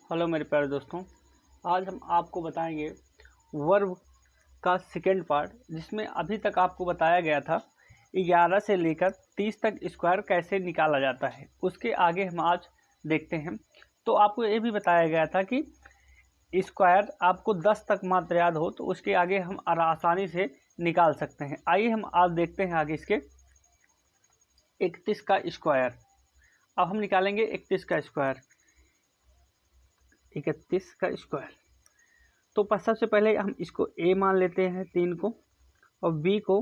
Hello मेरे प्यारे दोस्तों, आज हम आपको बताएंगे वर्ब का सेकेंड पार्ट, जिसमें अभी तक आपको बताया गया था 11 से लेकर 30 तक स्क्वायर कैसे निकाला जाता है। उसके आगे हम आज देखते हैं। तो आपको ये भी बताया गया था कि स्क्वायर आपको 10 तक मात्र याद हो तो उसके आगे हम आसानी से निकाल सकते हैं। आइए हम आज देखते हैं आगे इसके 31 का स्क्वायर। अब हम निकालेंगे 31 का स्क्वायर। 31 का स्क्वायर तो सबसे पहले हम इसको a मान लेते हैं 3 को, और b को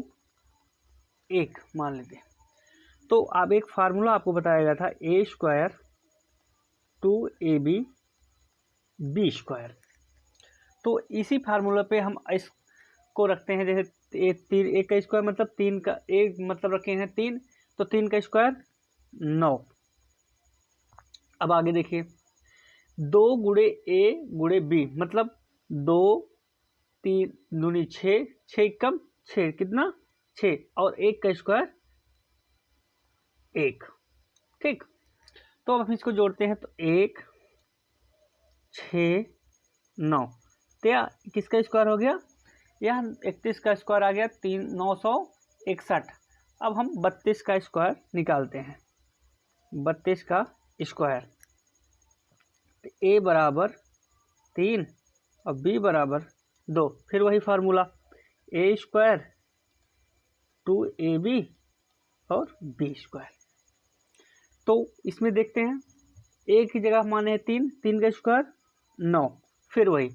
1 मान लेते हैं। तो अब एक फार्मूला आपको बताया गया था a square 2ab b square. तो इसी फार्मूला पे हम इसको रखते हैं। जैसे एक का स्क्वायर मतलब 3 का, एक मतलब रखे हैं 3, तो 3 का स्क्वायर 9। अब आगे देखिए, 2 गुणे a गुणे b मतलब 2 3 दूनी 6, 6 कम 6 कितना 6, और 1 का स्क्वायर 1। ठीक, तो अब हम इसको जोड़ते हैं तो 1 6 9, तो यह किसका स्क्वायर हो गया? यह 31 का स्क्वायर आ गया 961। अब हम 32 का स्क्वायर निकालते हैं। 32 का स्क्वायर, तो a बराबर 3 और b बराबर 2। फिर वही फार्मूला a स्क्वायर 2ab और b स्क्वायर। तो इसमें देखते हैं, एक ही जगह माने हैं 3, 3 का स्क्वायर 9। फिर वही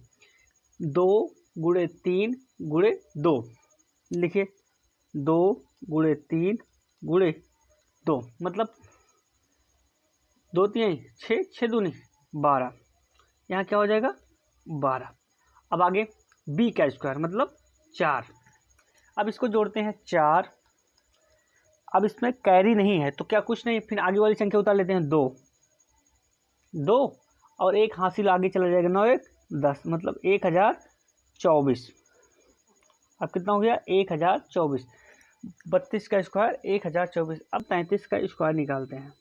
2 गुणे 3 गुणे 2, लिखिए 2 गुणे 3 गुणे 2 मतलब 2 3 6, 6 दूनी 12, यहाँ क्या हो जाएगा 12। अब आगे b का स्क्वायर मतलब 4। अब इसको जोड़ते हैं 4। अब इसमें कैरी नहीं है तो क्या कुछ नहीं, फिर आगे वाली संख्या उतार लेते हैं 2 2 और 1 हासिल आगे चला जाएगा, 9 1 10 मतलब 1024। अब कितना हो गया 1024। 32 का स्क्वायर 1024। अब 33 का स्क्वायर निकालते हैं।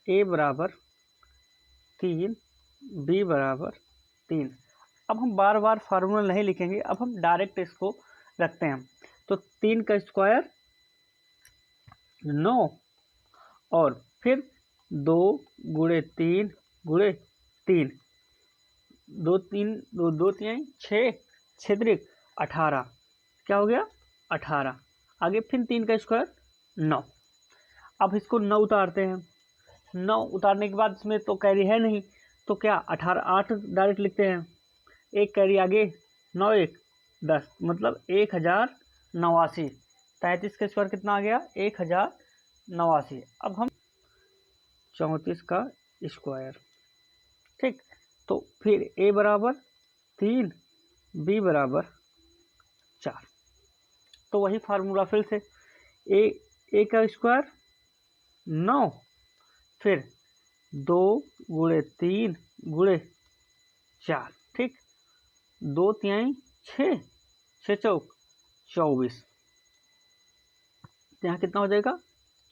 a बराबर 3 b बराबर 3। अब हम बार बार फार्मूला नहीं लिखेंगे, अब हम डायरेक्ट इसको रखते हैं। तो 3 का स्क्वायर 9 और फिर 2 गुणे 3 गुणे 3, 2 3 2 2 3 6, 6 3 18, क्या हो गया 18। आगे फिर 3 का स्क्वायर 9। अब इसको 9 उतारते हैं। 9 उतारने के बाद इसमें तो कैरी है नहीं, तो क्या 18 8 डायरेक्ट लिखते हैं। एक कैरी आगे 9 1 10 मतलब 1089। 33 का स्क्वायर कितना आ गया 1089। अब हम 34 का स्क्वायर। ठीक, तो फिर a बराबर 3 b बराबर 4। तो वही फार्मूला फिर से a का स्क्वायर 9, फिर 2 गुणे 3 गुणे 4, ठीक, 2 3 6, 6 चौक 24, यहाँ कितना हो जाएगा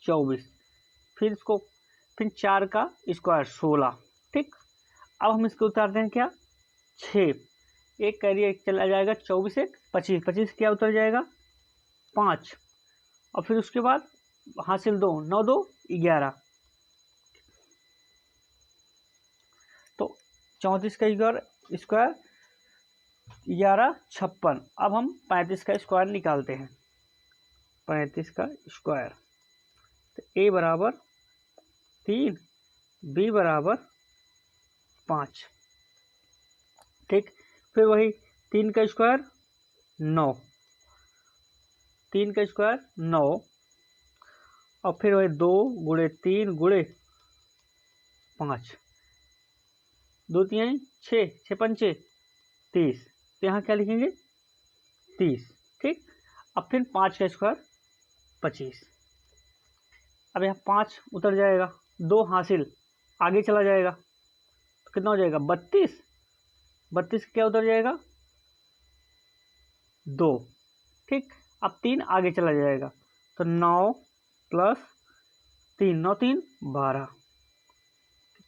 24। फिर इसको फिर 4 का स्क्वायर 16। ठीक, अब हम इसको उतारते हैं क्या 6, एक कैरी चला जाएगा 24 1 25, 25 क्या उतर जाएगा 5, और फिर उसके बाद हासिल 2 9 2 11। तो 34 का स्क्वायर 11 56। अब हम 35 का स्क्वायर निकालते हैं। 35 का स्क्वायर, तो a बराबर 3 b बराबर 5। ठीक, फिर वही 3 का स्क्वायर 9, 3 का स्क्वायर 9, और फिर वही 2 गुणे 3 गुणे 5, 2 3 6, 6 5 30, तो यहाँ क्या लिखेंगे 30। ठीक, अब फिर 5 का स्क्वायर 25। अब यहाँ 5 उतर जाएगा, 2 हासिल आगे चला जाएगा, तो कितना हो जाएगा 32। 32 क्या उतर जाएगा 2। ठीक, अब 3 आगे चला जाएगा, तो 9 प्लस 3 9 3 12,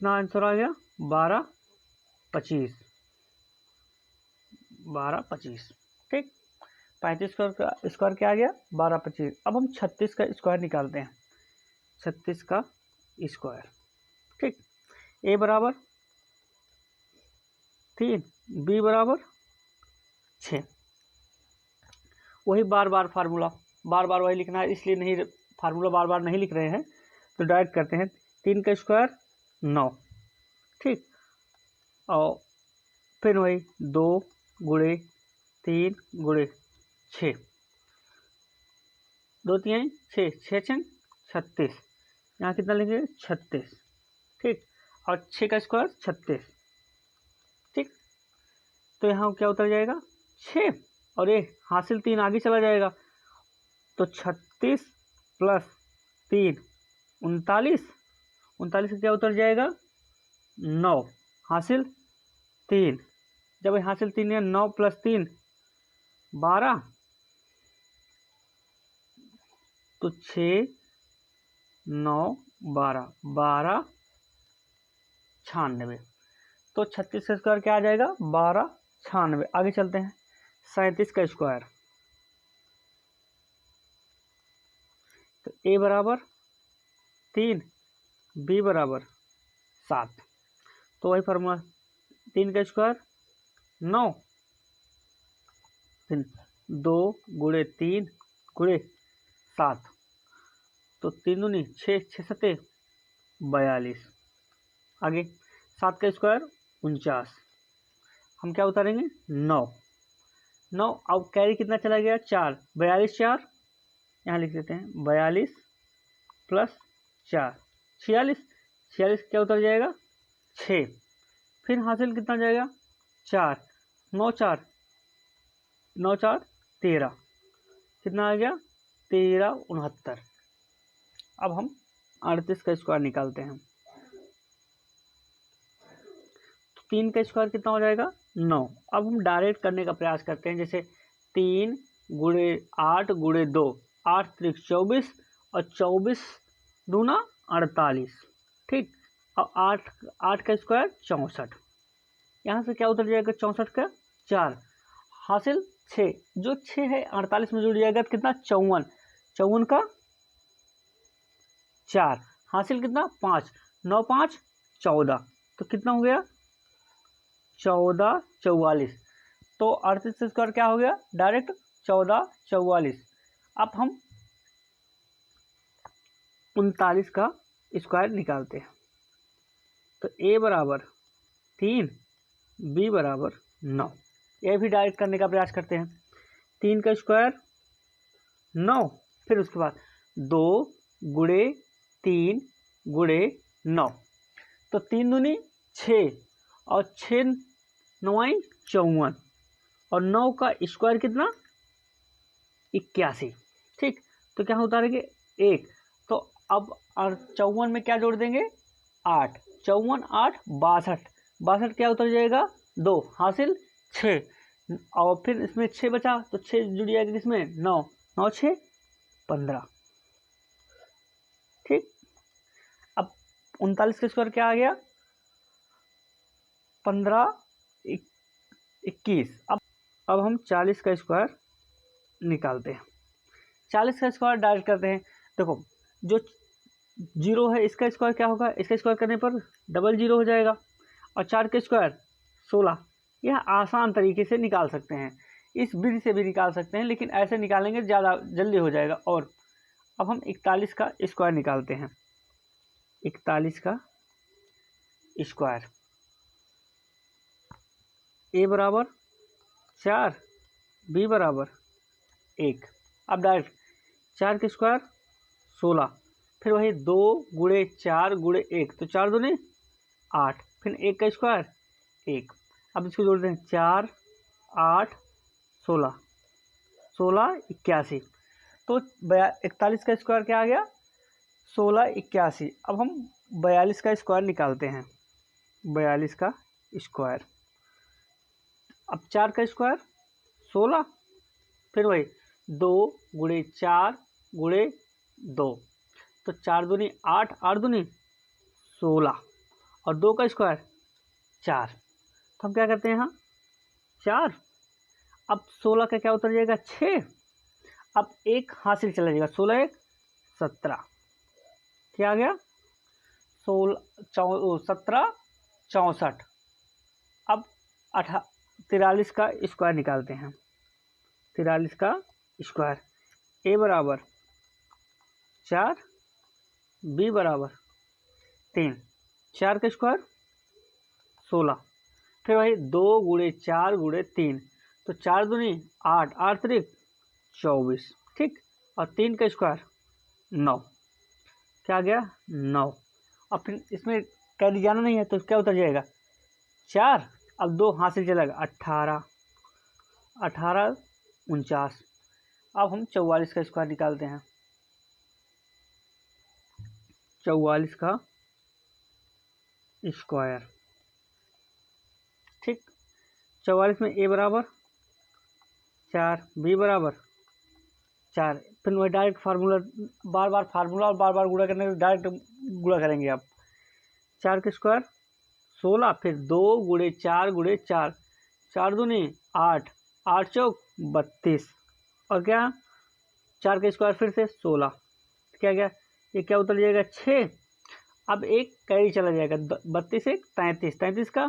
कितना आंसर आ गया 12 25 12 25। ठीक, 35 का स्क्वायर क्या आ गया 12 25। अब हम 36 का स्क्वायर निकालते हैं, 36 का स्क्वायर। ठीक, ए बराबर 3, बी बराबर 6। वही बार बार फार्मूला, बार बार वही लिखना है, इसलिए नहीं फार्मूला बार बार नहीं लिख रहे हैं, तो डायरेक्ट करते हैं। 3 का स्क्वायर 9। ठीक, और फिर वही 2 गुणे 3 गुणे 6, 2 3 6, 6 6 36। यहाँ कितना लिखेंगे 36। ठीक, और 6 का स्क्वायर 36। ठीक, तो यहाँ क्या उतर जाएगा 6, और ये हासिल 3 आगे चला जाएगा, तो 36 प्लस 3 39। 39 का क्या उतर जाएगा 9, हासिल 3। जब हासिल 3 है 9 प्लस 3 12, तो 6 9 12 12 96। तो 36 का स्क्वायर क्या आ जाएगा 12 96। आगे चलते हैं, 37 का स्क्वायर। तो ए बराबर 3, बी बराबर 7। तो वही फॉर्मूला, 3 का स्क्वायर 9, फिर 2 गुणे 3 गुणे 7, तो 3 दूनी 6, 6 सत्ते 42। आगे 7 का स्क्वायर 49। हम क्या उतारेंगे 9। अब कैरी कितना चला गया 4, 42 4, यहाँ लिख देते हैं 42 प्लस 4 46। 46 क्या उतर जाएगा 6। फिर हासिल कितना जाएगा 4, 9 4 9 4 13, कितना आ गया 13 69। अब हम 38 का स्क्वायर निकालते हैं। तो 3 का स्क्वायर कितना हो जाएगा 9। अब हम डायरेक्ट करने का प्रयास करते हैं, जैसे 3 गुणे 8 गुणे 2, 8 त्रिक 24, और 24 दूना 48। ठीक, और 8 का स्क्वायर 64। यहाँ से क्या उतर जाएगा 64 का 4, हासिल 6। जो 6 है 48 में जुड़ जाएगा, तो कितना 54, 54 का 4, हासिल कितना 5, 9 5 14, तो कितना हो गया 14 44। तो 38 का स्क्वायर क्या हो गया डायरेक्ट 14 44। अब हम 39 का स्क्वायर निकालते हैं। तो ए बराबर 3, बी बराबर 9। यह भी डायरेक्ट करने का प्रयास करते हैं। 3 का स्क्वायर 9, फिर उसके बाद 2 गुणे 3 गुणे 9, तो 3 दूनी 6, और 6 9 54, और 9 का स्क्वायर कितना 81। ठीक, तो क्या उतारेंगे 1। तो अब 54 में क्या जोड़ देंगे 8, 54 8 62, 62 क्या उतर जाएगा 2, हासिल 6, और फिर इसमें 6 बचा, तो 6 जुड़ जाएगा किसमें 9, 9 6 15। ठीक, अब 39 का स्क्वायर क्या आ गया 15 21। अब हम 40 का स्क्वायर निकालते हैं। 40 का स्क्वायर डायरेक्ट करते हैं। देखो जो 0 है इसका स्क्वायर क्या होगा, इसका स्क्वायर करने पर डबल 0 हो जाएगा, और 4 का स्क्वायर 16। यह आसान तरीके से निकाल सकते हैं, इस विधि से भी निकाल सकते हैं, लेकिन ऐसे निकालेंगे ज़्यादा जल्दी हो जाएगा। और अब हम 41 का स्क्वायर निकालते हैं। 41 का स्क्वायर, ए बराबर 4, बी बराबर 1। अब डायरेक्ट 4 का स्क्वायर 16, फिर वही 2 गुणे 4 गुणे 1, तो 4 दूने 8, फिर 1 का स्क्वायर 1। अब इसको जोड़ते हैं 4 8 16, 16 81। तो 41 का स्क्वायर क्या आ गया 16 81। अब हम 42 का स्क्वायर निकालते हैं। 42 का स्क्वायर, अब 4 का स्क्वायर 16, फिर वही 2 गुणे 4 गुणे 2, तो 4 दूनी 8 8 दूनी 16, और 2 का स्क्वायर 4। तो हम क्या करते हैं यहाँ 4। अब 16 का क्या उतर जाएगा 6। अब 1 हासिल चला जाएगा, 16 1 17। क्या आ गया 17 64। अब 43 का स्क्वायर निकालते हैं। 43 का स्क्वायर ए बराबर 4, बी बराबर 3, 4 का स्क्वायर 16। फिर वही 2 गुणे 4 गुणे 3, तो 4 दूनी 8, 8 त्रिक 24, ठीक। और 3 का स्क्वायर 9। क्या आ गया 9। और फिर इसमें कैरी जाना नहीं है तो क्या उतर जाएगा 4। अब 2 हासिल चलेगा 18, 18 49। अब हम 44 का स्क्वायर निकालते हैं। 44 का स्क्वायर, ठीक। 44 में ए बराबर 4, बी बराबर 4। फिर वही डायरेक्ट फार्मूला, बार बार फार्मूला और बार बार गुणा करने के डायरेक्ट गुणा करेंगे आप। 4 का स्क्वायर 16, फिर 2 गुणे 4 गुणे 4, 4 दूनी 8, 8 चौक 32। और क्या 4 का स्क्वायर फिर से 16। क्या गया ये क्या उतर जाएगा 6। अब एक कैरी चला जाएगा 32 1 33, 33 का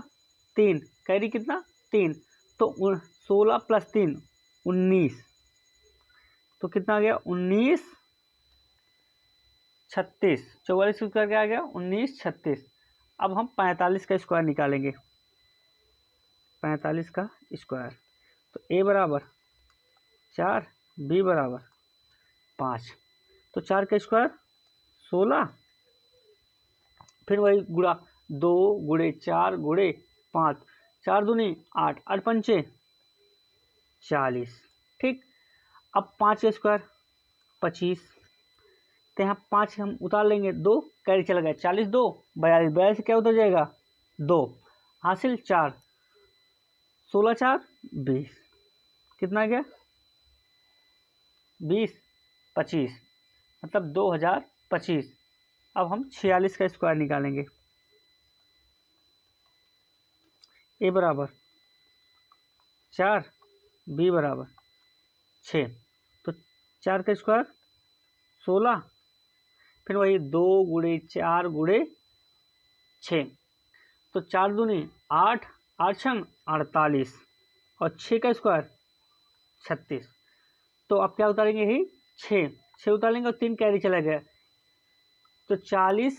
3, कैरी कितना 3, तो 16 प्लस 3 19। तो कितना आ गया 19 36। 44 का स्क्वायर क्या आ गया 19 36। अब हम 45 का स्क्वायर निकालेंगे। 45 का स्क्वायर, तो ए बराबर 4, बी बराबर 5। तो 4 का स्क्वायर 16, फिर वही गुणा 2 गुणे 4 गुणे 5, 4 दूनी 8, 8 पंचे 40, ठीक। अब 5 का स्क्वायर 25, तो यहाँ 5 हम उतार लेंगे, 2 कैरी चला गया 40 2 42, 42 से क्या उतर जाएगा 2 हासिल 4, 16 4 20। कितना गया 20 25, मतलब 2025। अब हम 46 का स्क्वायर निकालेंगे। ए बराबर 4, बी बराबर 6। तो 4 का स्क्वायर 16, फिर वही 2 गुणे 4 गुणे 6, तो 4 दूनी 8, 8 छंग 48, और 6 का स्क्वायर 36। तो अब क्या उतारेंगे ही 6 उतारेंगे और 3 कैरी चला गया, तो 40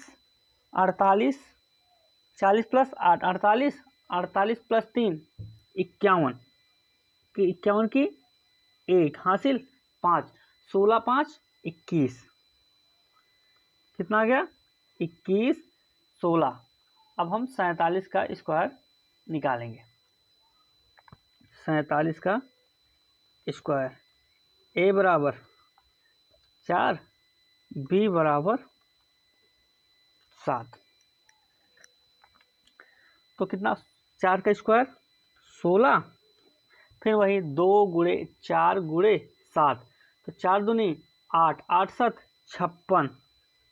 48, 40 प्लस 8 48, 48 प्लस 3 51 की 51 की 1 हासिल 5, 16 5 21। कितना आ गया 21 16। अब हम 47 का स्क्वायर निकालेंगे। 47 का स्क्वायर ए बराबर 4, बी बराबर 7। तो कितना 4 का स्क्वायर 16, फिर वही 2 गुणे 4 गुणे 7, तो 4 दूनी 8, 8 7 56।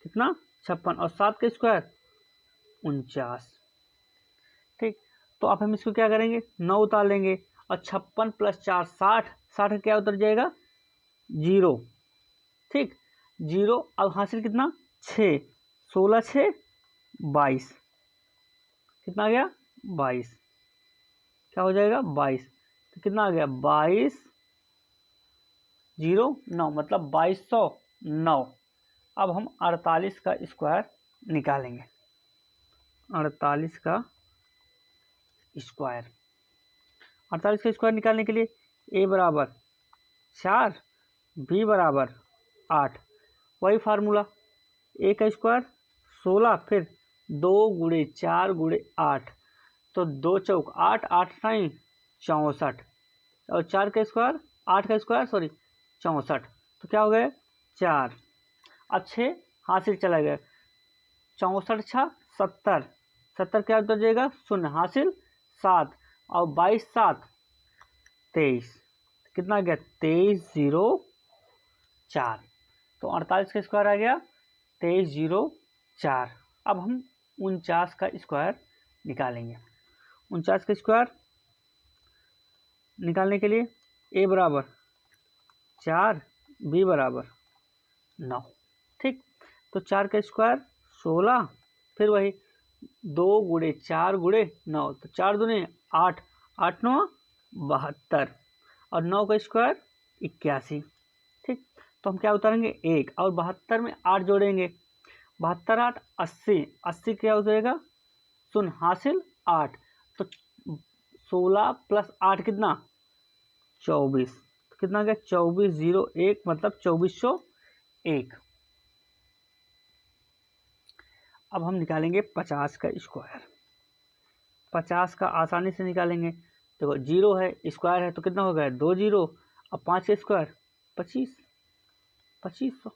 कितना 56, और 7 का स्क्वायर 49, ठीक। तो अब हम इसको क्या करेंगे 9 उतार लेंगे, और 56 प्लस 4 60, 60 का क्या उतर जाएगा 0, ठीक 0। अब हासिल कितना 6, 16 6 22। कितना आ गया 22। क्या हो जाएगा 22। तो कितना आ गया 22 0 9, मतलब 2209। अब हम 48 का स्क्वायर निकालेंगे। 48 का स्क्वायर, 48 का स्क्वायर निकालने के लिए ए बराबर 4, बी बराबर 8। वही फार्मूला, ए का स्क्वायर 16, फिर 2 गुणे 4 गुणे 8, तो 2 चौक 8, 8 साई 64, और 4 का स्क्वायर 8 का स्क्वायर 64। तो क्या हो गया 4। अब 6 हासिल चला गया, 64 6 70, 70 क्या उतर जाएगा 0 हासिल 7, और 22 7 23। कितना आ गया 23 0 4। तो 48 का स्क्वायर आ गया 23 0 4। अब हम 49 का स्क्वायर निकालेंगे। 49 का स्क्वायर निकालने के लिए ए बराबर 4, बी बराबर 9। ठीक, तो 4 का स्क्वायर 16, फिर वही 2 गुणे 4 गुणे 9, तो 4 दूने 8, 8 9 72, और 9 का स्क्वायर 81। ठीक, तो हम क्या उतारेंगे 1, और 72 में 8 जोड़ेंगे, 72 8 80, 80 क्या हो जाएगा 0 हासिल 8, तो 16 प्लस 8 कितना 24, तो कितना गया 2401, मतलब 2401। अब हम निकालेंगे 50 का स्क्वायर। 50 का आसानी से निकालेंगे, देखो जीरो है स्क्वायर है तो कितना हो गया 2 जीरो, अब 5 का स्क्वायर 25, 2500।